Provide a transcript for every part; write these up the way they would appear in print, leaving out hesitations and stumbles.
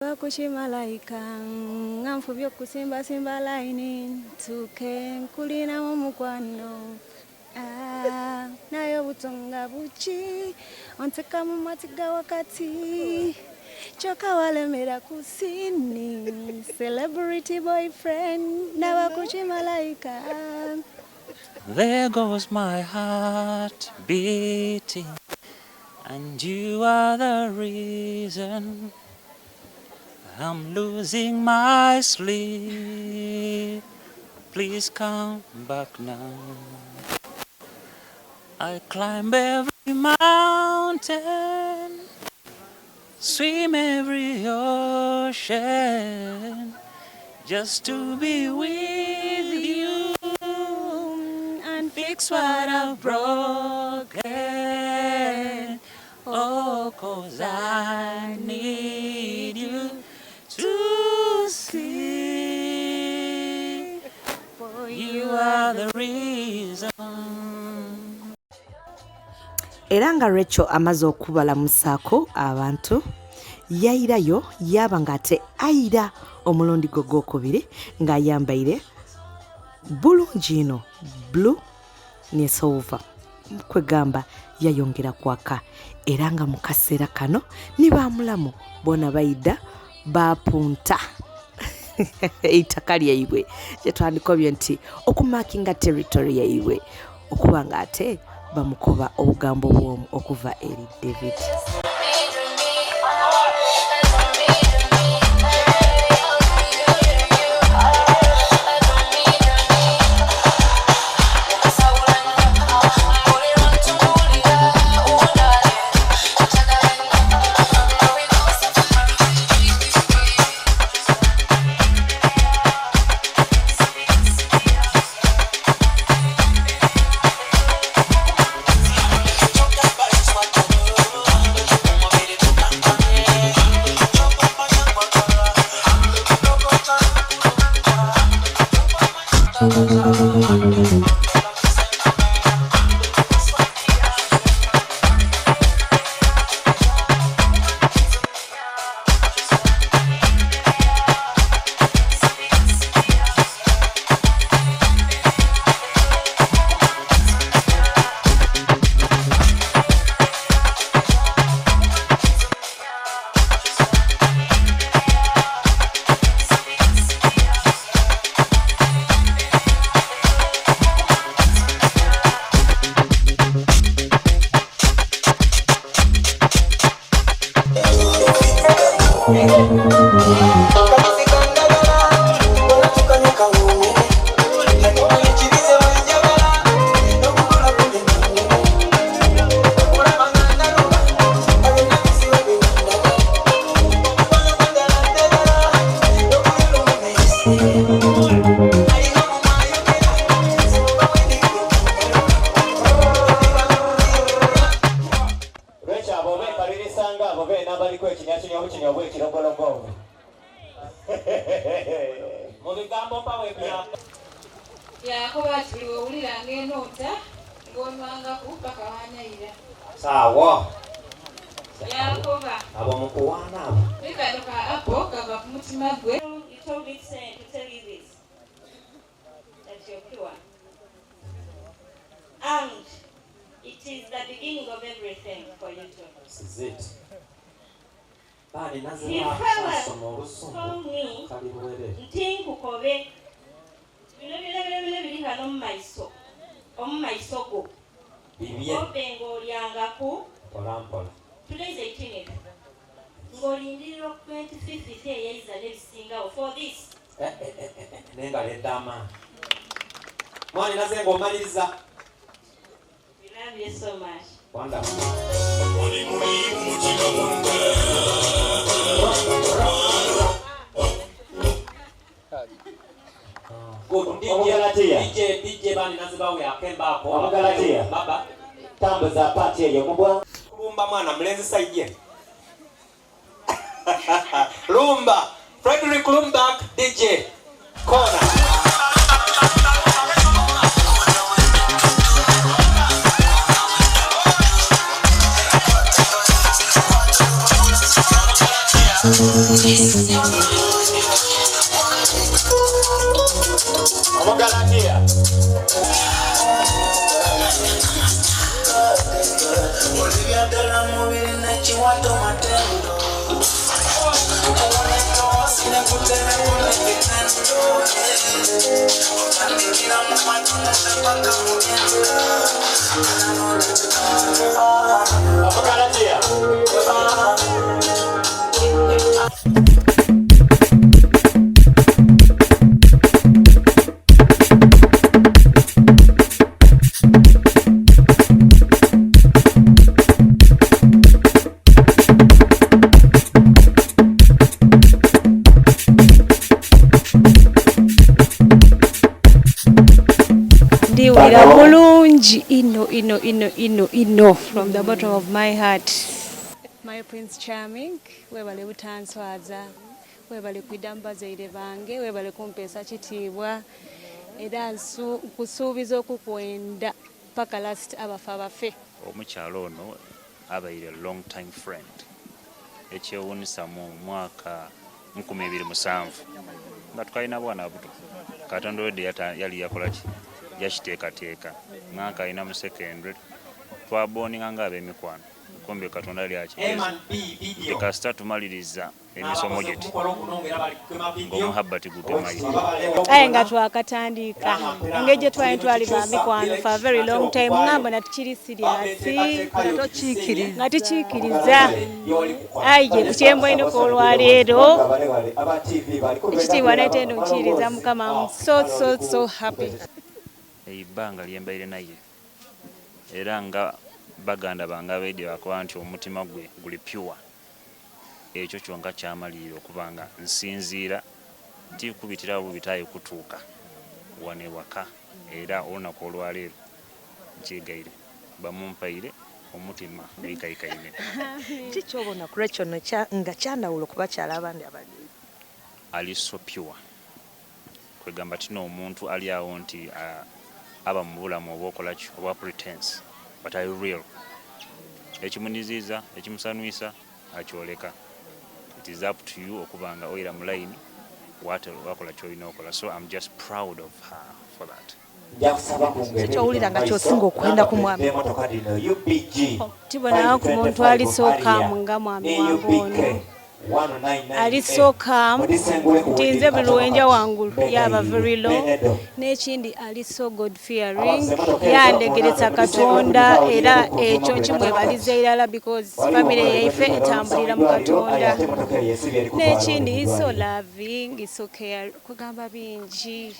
Bakushimalaika ngamfubyo kusimba simba line tuke kulina mukwano nayo butonga buchi onteka mu matiga wakati choka walemera kusini celebrity boyfriend nabakushimalaika. There goes my heart beating, and you are the reason I'm losing my sleep. Please come back now. I climb every mountain, swim every ocean, just to be with you and fix what I've broken. Oh, 'cause I need you to see, for you are the reason. Era nga Rachel amaze okubalamusaako abantu yayirayo yaba ng'ate ayira omulundi gwe gwokubiri ng'ayambaire bulungi ino blue ne silver kwegamba yayongera kwaka era nga mu kaseera kano ne baamulamu bona bayidda bapunta eitaka lyaibwe kyetwandikobye nti okumakinga territory yaibwe okuba ng'ate bamukoba obugambo bw'omu okuva eri David. And it is the beginning of everything for you too. This is it. He told me, Ntinkukobe, bili hano mumaiso go. Kobe ng'olyangaku. Today is 18th. Ng'olindirira 25th eyayiza n'ebisingawo for this. Nenga ledama. Mwani naze ng'omaliriza. We love you so much. Wonderful. DJ bani nazibawe akembako. Omugalatia. Baba. Tambuza party eyo mubwa. Lumba mwana mlenzi saije. Lumba. Frederick Lumba DJ. Kona. Yes. Omugalatia. Omugalatia. Ndiwira bulungi ino from the bottom of my heart. My Prince Charming, webale butanswaza, webale kwidamba zaire bange, webale kumpeesa kitiibwa era nkusuubiza okukwenda paka last abafa bafe. Omukyalo ono abaire long time friend ekyewuunyisa mu mwaka 2007 nga tukalina bwana buto Katonda wedde yali yakolaki yakiteekateeka mwaka alina mu secondary twaboninga nga ab'emikwano kumbe Katonda yali akigeza tekasita tumaliriza emisomo gye ng'omuhabbati gugemayo aye nga twakatandika engeri gye twali ba mikwano for a very long time ngamba natukiri siriasi nga tukiikiriza aye ku kyembo ino olwaleero ekitiibwa n'etendo nkiriza Mukama. So happy. ebbanga lyembaire naye era nga baganda bange abaidde bakoba nti omutima gwe guli pure ekyo kyonka kyamalirira okubanga nsinziira nti kubitirawo bubitaayo kutuuka wane waka era olunaku olwaleero nkyegaire bamumpaire omutima gwikaikaine. Kikyobona ku lwekyo nga kyandawulo ku bakyala abandi abali ali so pure kwegamba tino omuntu ali awo nti aba mu bulamu obwokola ki obwa pretense but I real ekimuniziza ekimusanwisa akyoleka. It is up to you okubanga oira mu line wakola kyolina okola. So I'm just proud of her for that. Kikyowulira nga kyosinga okwenda ku mwami Tibona ku muntu alisooka nga mwami wange ono alisooka nti nze buli lwenja wangulu yaba very low n'ekindi ali so God fearing yandegereza Katonda era ekyo kimwebaliza irala because family yaife etambulira mu Katonda n'ekindi so loving so care kugamba bingi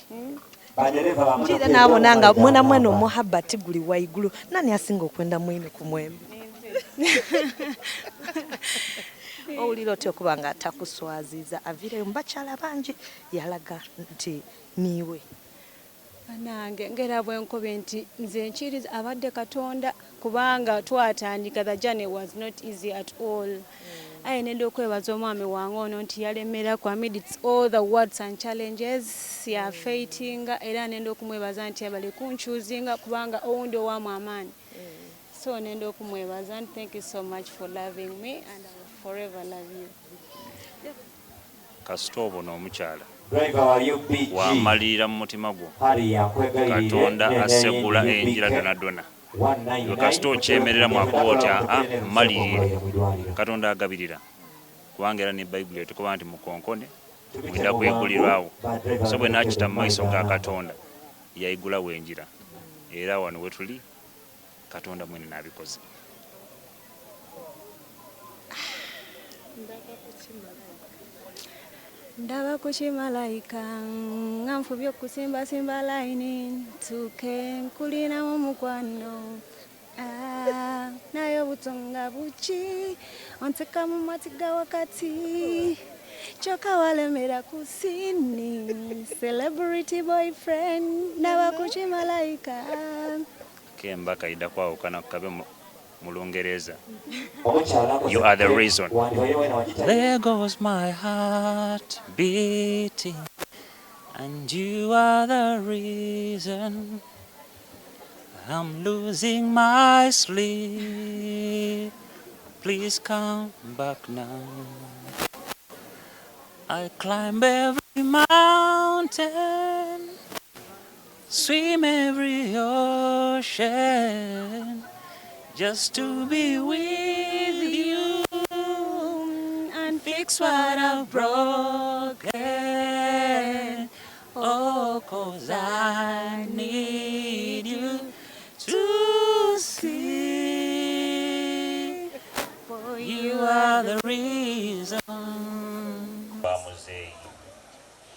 njira naabona nga mwena mwena omuhabbati guli waigulu nani asinga okwenda mwine ku mwembe owulira otya okuba nga atakuswaziza aviireyo mu bakyala bangi yalaga nti niiwe nange ngera bwenkobe nti nze nkiriza abadde Katonda kubanga twatandika the journey was not easy at all. Aye nenda okwebaza omwami wange ono nti yalemera ku amidst all the words and challenges ya fightinga era nenda okumwebaza nti abale kunchuzinga kubanga owundi owamu amaani. So nenda okumwebaza and thank you so much for loving me and I will forever love you. Kasita obona omukyala Driver wa UBG. wamalirira mu mutima gwo Hali yakwegairire. Katonda asegula enjira donna gwe kasita okyemerera mwakuba otya mmalirire Katonda agabirira kubanga era ne Bayibuli etukoba nti mukonkone mwenda kwegulirwawo. So bwe nakita mu maiso ga Katonda yayigulawo enjira era wano we tuli Katonda mwene n'abikoze. Ndaba ku kimalayika nga nfubye okusimbasimba layini ntuuke nkulinamu mukwano naye obutonga buki onteka mu matiga wakati kyokka walemera ku sini celebrity boyfriend. Ndaba ku kimalayika Kemba kaida kwawukana kukabe mu Lungereza. Omukyala You are the reason. There There goes my heart beating, and you are the reason I'm losing my sleep. Please come back now. I climb every mountain, swim every ocean, just to be with you and fix what I've broken. Oh, 'cause I need you to see, for you are the reason. Muzeeyi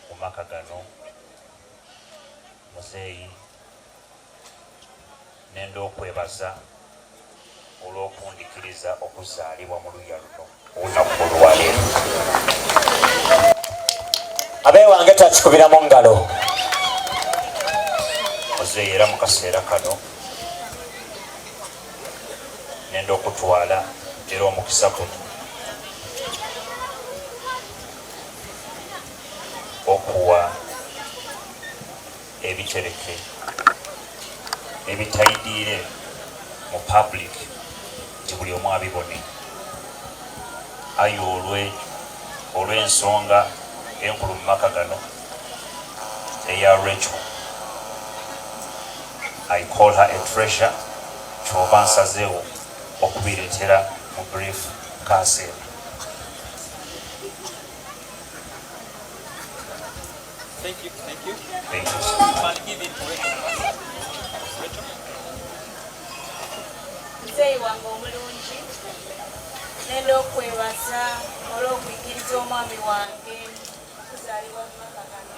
mu maka gano, muzeeyi nenda okwebaza olw'okundikiriza okuzaalibwa mu luya luno olunaku olwaleero. abeewange takikubira mu ngalo. Muzeeyi era mu kaseera kano nenda okutwala era omukisa guno okuwa ebitereke ebitayidiire mu public nti buli omu abibone, ayi olw'ensonga enkulu mu maka gano eya Rachel. I call her a treasure. Kyova nsazeewo okubireetera mu brief kaseera. Thank you. Thank you. Muzeeyi wange omulungi, nenda okwebaza olw'okuyigiriza omwami wange okuzaalibwa mu maka gano.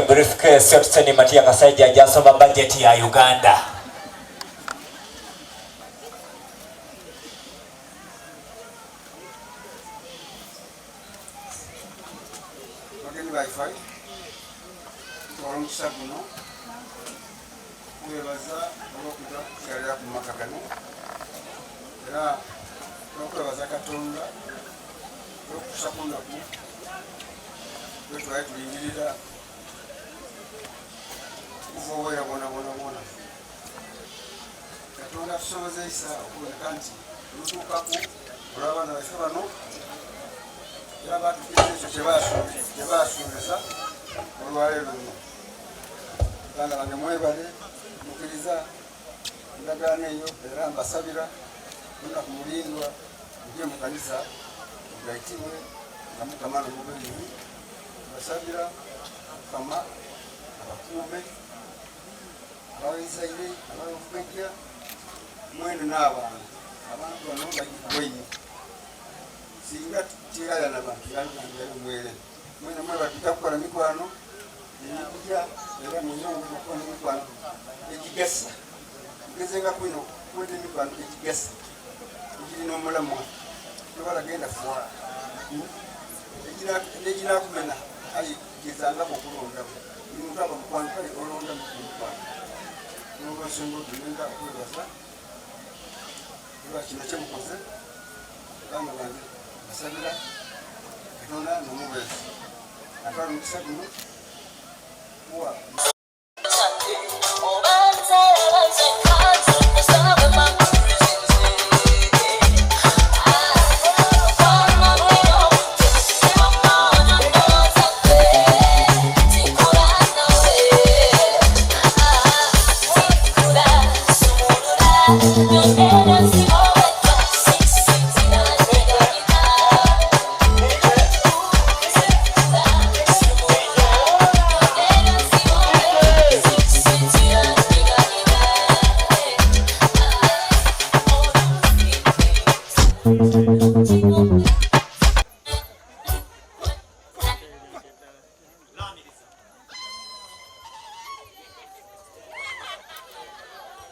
briefcase yotuseni Matia Kasajja ajasoma budget ya Uganda. Mageni Wi-Fi tolongisa kuno kwebaza olwokuza kukyalira ku maka gano era n'okwebaza Katonda n'okusa ku nnaku twetwali tulingirira kuvoobera bona Katonda atusobozesa okuboneka nti olutuukaku olw'abaana baffe bano era batukiza ekyo kyebasuubiza olwaleero luno. Baganda bange mwebale mukkiriza endagaano eyo era mbasabira olunaku mulindwa mujje mu kanisa mugayitibwe nga Mukama n'omubiri mbasabira Mukama abakuume abawezaire ababafujja mwenu n'abantu bano bagikuweyi singa tirala n'abantu yanjangala mwere mwena mwebatuta kukola mikwano ebijja era munyonge okukola mikwano ekigasa mugezenga kwino kweta emikwano ekigasa ekirina omulamwa tebalagenda fuwa neginakumena ayi gezangamu okulondamu muntu aba mukwano kale olonda mukwano n'olwasenga otunenga okwebaza olwa kino kyemukoze baganda bange basabira Katonda n'omubeezi atwala omukisa guno kuwa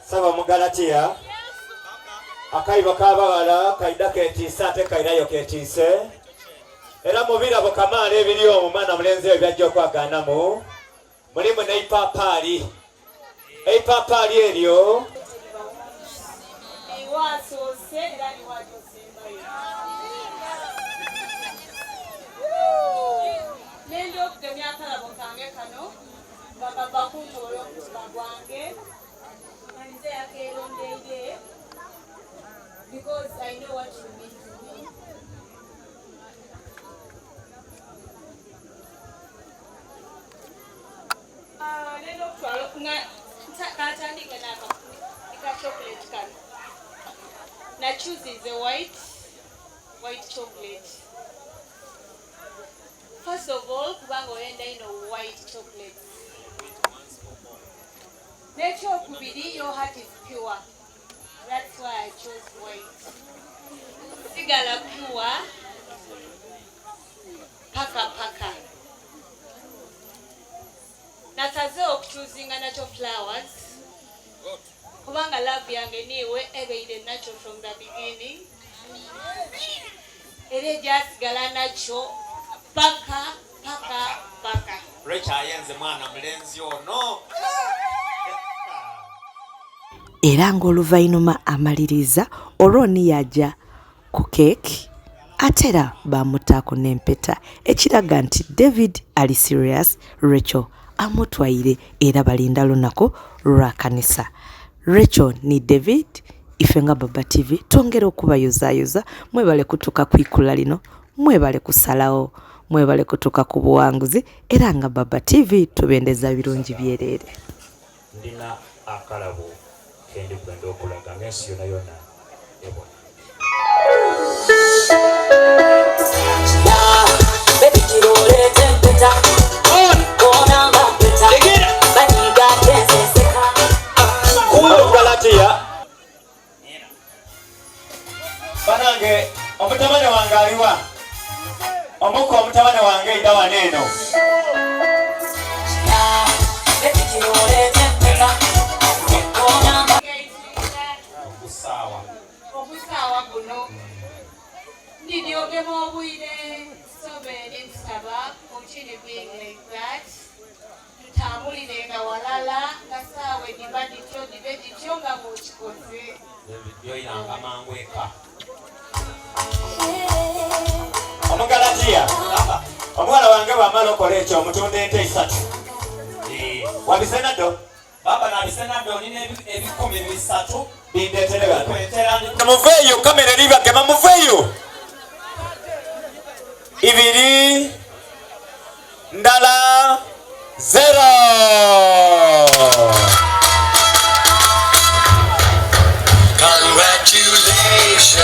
Saba Mugalatiya akayibo k'abawala kayida ketiisa ate kayirayo ketiise era mu birabo kamaala ebiri omwo mwana mulenzi oyo byajja okwagaanamu mulimu n'eipapaali eryo Iwasoose era niwatosembayo. Nenda okugemya akalabo kange kano nga kava kuntoola omutima gwange nga nze yakeerondeire because I know what you mean to me. Nenda okutwala katandike naka chocolate kano. Na choose is a white chocolate. First of all, kubanga oyenda ino white chocolate. Nekyokubiri, your heart is pure. That's why I chose white. Sigala pure. Paka. Nasaze okuchuzinga nacho flowers. Kubanga love yange niwe ebeire nacho from the beginning. Ere jasigala nacho paka. Recha ayenze mwana mulenzi ono. Era ng'oluvannyuma amaliriza olwoni yajja ku keeki ate era bamutaako n'empeta ekiraga nti David ali serious, Rachel amutwaire era balinda lunaku lwa kanisa. Rachel ni David ife nga Baba TV twongera okubayozaayoza mwebale kutuuka ku ikula lino, mwebale kusalawo, mwebale kutuuka ku buwanguzi era nga Baba TV tubendeza birungi byereere. Ndina akalabo kendi kwenda okulaga ng'ensi yona ebona. Banange omutabane wange aliwa omuko omutabane wange ida waneeno Obusaawa buno ndidyogema obwire sobeeri nsaba omukini being like that tutambulirenga walala nga saawe diba dityo nga mwekikoze byoyiranga mangu eka. Omugalatiya omwana wange bw'amala okola ekyo omutunda ente 3 wabisenaddo baba nabisenaddo nina 13 bindeetere bano muveeyo kamera eribagema muveeyo 2